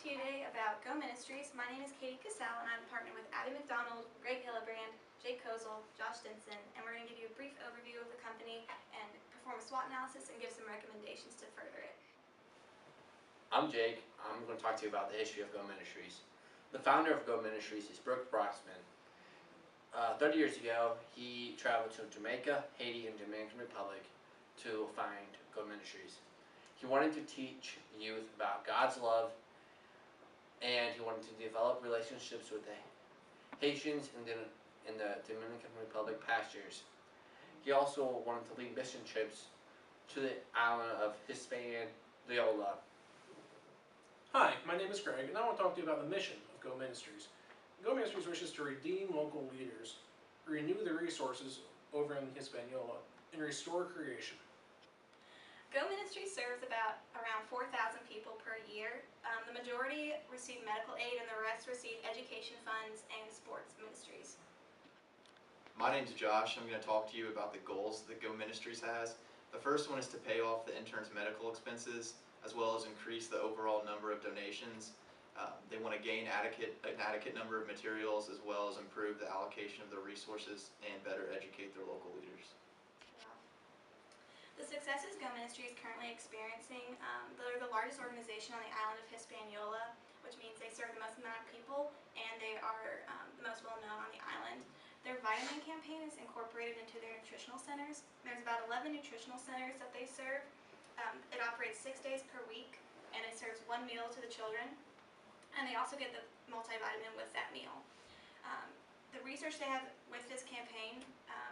to you today about GO Ministries. My name is Katie Cassell and I'm partnered with Abby McDonald, Greg Hillebrand, Jake Kozel, Josh Stinson, and we're going to give you a brief overview of the company and perform a SWOT analysis and give some recommendations to further it. I'm Jake. I'm going to talk to you about the history of GO Ministries. The founder of GO Ministries is Brooke Broxman. 30 years ago, he traveled to Jamaica, Haiti, and Dominican Republic to find GO Ministries. He wanted to teach youth about God's love, and he wanted to develop relationships with the Haitians in the Dominican Republic pastures. He also wanted to lead mission trips to the island of Hispaniola. Hi, my name is Greg, and I want to talk to you about the mission of GO Ministries. GO Ministries wishes to redeem local leaders, renew the resources over in Hispaniola, and restore creation. GO Ministries serves around 4,000 people per year. The majority receive medical aid and the rest receive education funds and sports ministries. My name's Josh. I'm going to talk to you about the goals that GO Ministries has. The first one is to pay off the interns' medical expenses, as well as increase the overall number of donations. They want to gain an adequate number of materials, as well as improve the allocation of their resources and better educate their local leaders. The successes GO Ministry is currently experiencing, they're the largest organization on the island of Hispaniola, which means they serve the most amount of people and they are the most well known on the island. Their vitamin campaign is incorporated into their nutritional centers. There's about 11 nutritional centers that they serve. It operates 6 days per week and it serves one meal to the children, and they also get the multivitamin with that meal. The research they have with this campaign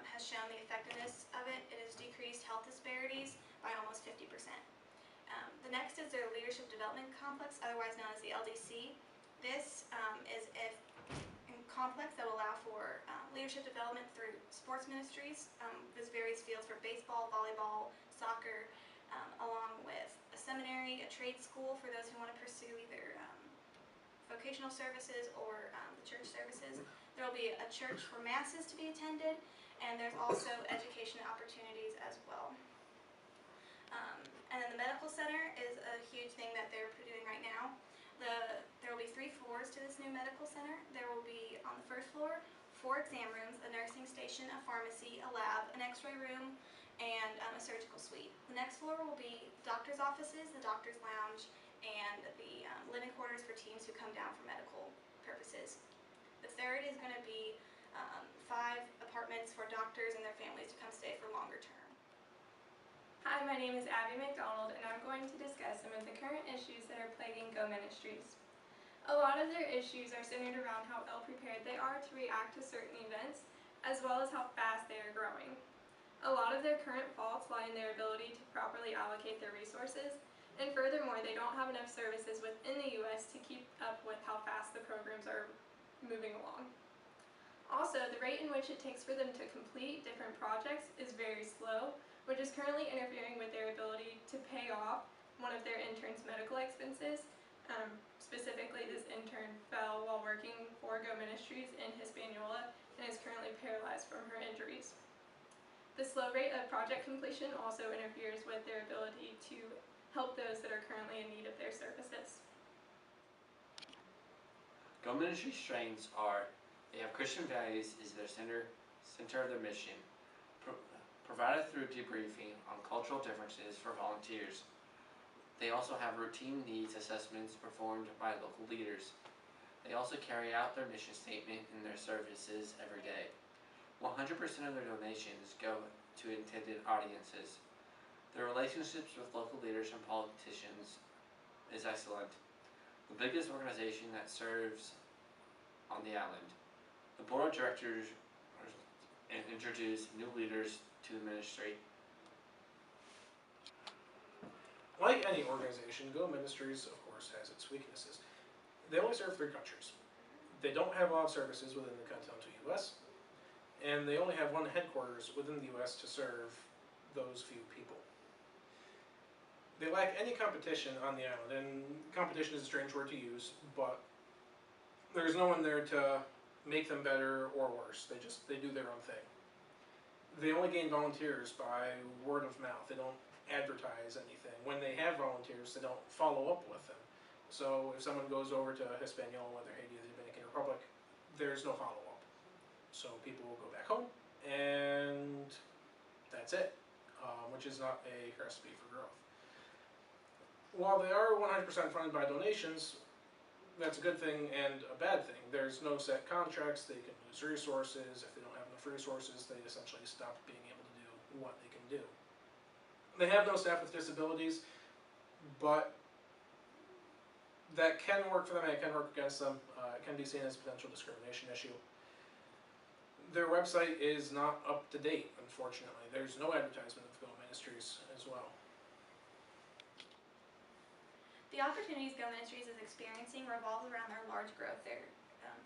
has shown the effectiveness of it. It has decreased health disparities by almost 50%. The next is their Leadership Development Complex, otherwise known as the LDC. This is a complex that will allow for leadership development through sports ministries. There's various fields for baseball, volleyball, soccer, along with a seminary, a trade school for those who want to pursue either vocational services or the church services. There will be a church for masses to be attended, and there's also education opportunities as well. And then the medical center is a huge thing that they're doing right now. There will be 3 floors to this new medical center. There will be, on the first floor, 4 exam rooms, a nursing station, a pharmacy, a lab, an x-ray room, and a surgical suite. The next floor will be doctor's offices, the doctor's lounge, and the living quarters for teams who come down for medical purposes. The third is going to be 5 apartments for doctors and their families to come stay for longer term. Hi, my name is Abby McDonald, and I'm going to discuss some of the current issues that are plaguing GO Ministries. A lot of their issues are centered around how ill-prepared they are to react to certain events, as well as how fast they are growing. A lot of their current faults lie in their ability to properly allocate their resources, and furthermore, they don't have enough services within the U.S. to keep up with how fast the programs are moving along. Also, the rate in which it takes for them to complete different projects is very slow, which is currently interfering with their ability to pay off one of their interns' medical expenses. Specifically, this intern fell while working for GO Ministries in Hispaniola and is currently paralyzed from her injuries. The slow rate of project completion also interferes with their ability to help those that are currently in need of their services. GO Ministries' strengths are they have Christian values as their center of their mission, provided through debriefing on cultural differences for volunteers. They also have routine needs assessments performed by local leaders. They also carry out their mission statement in their services every day. 100% of their donations go to intended audiences. Their relationships with local leaders and politicians is excellent. The biggest organization that serves on the island. The board of directors introduce new leaders to the ministry. Like any organization, GO Ministries, of course, has its weaknesses. They only serve 3 countries. They don't have a lot of services within the continental U.S., and they only have 1 headquarters within the U.S. to serve those few people. They lack any competition on the island, and competition is a strange word to use, but there's no one there to make them better or worse. They do their own thing. They only gain volunteers by word of mouth. They don't advertise anything. When they have volunteers, they don't follow up with them. So if someone goes over to Hispaniola, whether Haiti or the Dominican Republic, there's no follow-up. So people will go back home, and that's it, which is not a recipe for growth. While they are 100% funded by donations, that's a good thing and a bad thing. There's no set contracts, they can lose resources. If they don't have enough resources, they essentially stop being able to do what they can do. They have no staff with disabilities, but that can work for them and it can work against them. It can be seen as a potential discrimination issue. Their website is not up to date, unfortunately. There's no advertisement of GO Ministries as well. The opportunities GO Ministries is experiencing revolve around their large growth they're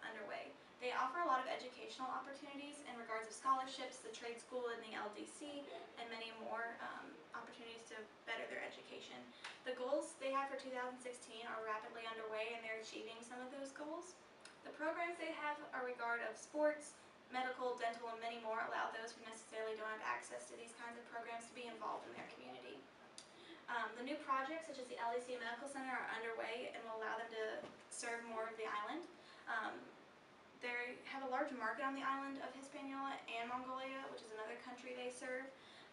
underway. They offer a lot of educational opportunities in regards of scholarships, the trade school and the LDC, and many more opportunities to better their education. The goals they have for 2016 are rapidly underway and they're achieving some of those goals. The programs they have are regard of sports, medical, dental, and many more allow those who necessarily don't have access to these kinds of programs to be involved in their community. The new projects such as the LDC Medical Center are underway and will allow them to serve more of the island. They have a large market on the island of Hispaniola and Mongolia, which is another country they serve,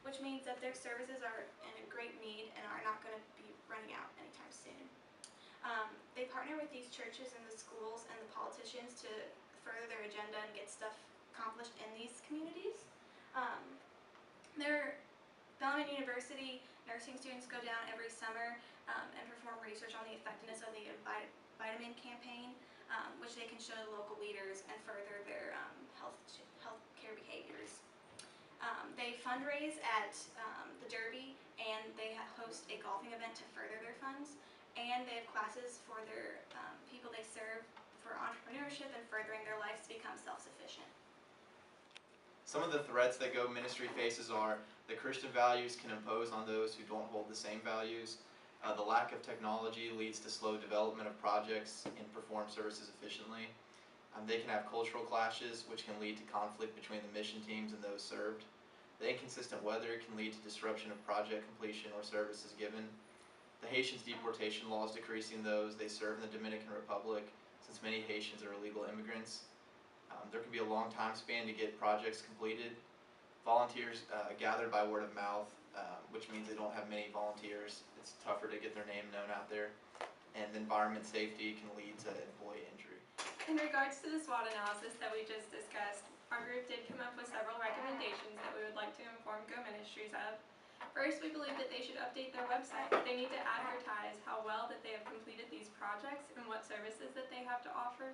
which means that their services are in a great need and are not going to be running out anytime soon. They partner with these churches and the schools and the politicians to further their agenda and get stuff accomplished in these communities. Their Bellarmine University nursing students go down every summer and perform research on the effectiveness of the vitamin campaign, which they can show to local leaders and further their healthcare behaviors. They fundraise at the Derby and they host a golfing event to further their funds, and they have classes for their people they serve for entrepreneurship and furthering their lives to become self-sufficient. Some of the threats that GO Ministry faces are that Christian values can impose on those who don't hold the same values. The lack of technology leads to slow development of projects and perform services efficiently. They can have cultural clashes, which can lead to conflict between the mission teams and those served. The inconsistent weather can lead to disruption of project completion or services given. The Haitians' deportation laws decreasing those they serve in the Dominican Republic, since many Haitians are illegal immigrants. There can be a long time span to get projects completed. Volunteers gathered by word of mouth, which means they don't have many volunteers. It's tougher to get their name known out there. And environment safety can lead to employee injury. In regards to the SWOT analysis that we just discussed, our group did come up with several recommendations that we would like to inform GO Ministries of. First, we believe that they should update their website. They need to advertise how well that they have completed these projects and what services that they have to offer.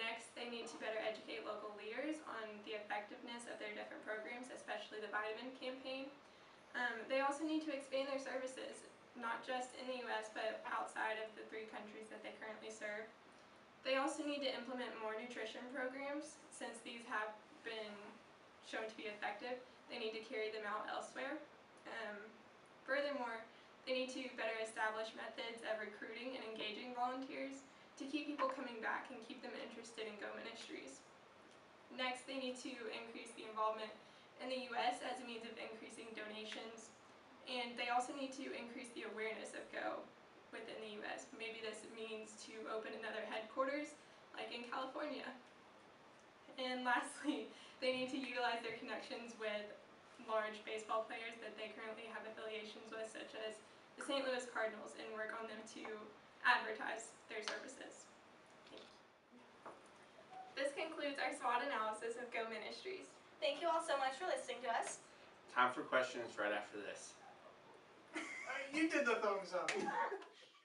Next, they need to better educate local leaders on the effectiveness of their different programs, especially the vitamin campaign. They also need to expand their services, not just in the U.S., but outside of the 3 countries that they currently serve. They also need to implement more nutrition programs. Since these have been shown to be effective, they need to carry them out elsewhere. Furthermore, they need to better establish methods of recruiting and engaging volunteers to keep people coming back and keep them interested in GO Ministries. Next, they need to increase the involvement in the U.S. as a means of increasing donations, and they also need to increase the awareness of GO within the U.S. Maybe this means to open another headquarters, like in California. And lastly, they need to utilize their connections with large baseball players that they currently have affiliations with, such as the St. Louis Cardinals, and work on them to advertise their services. This concludes our SWOT analysis of GO Ministries. Thank you all so much for listening to us. Time for questions right after this. You did the thumbs up.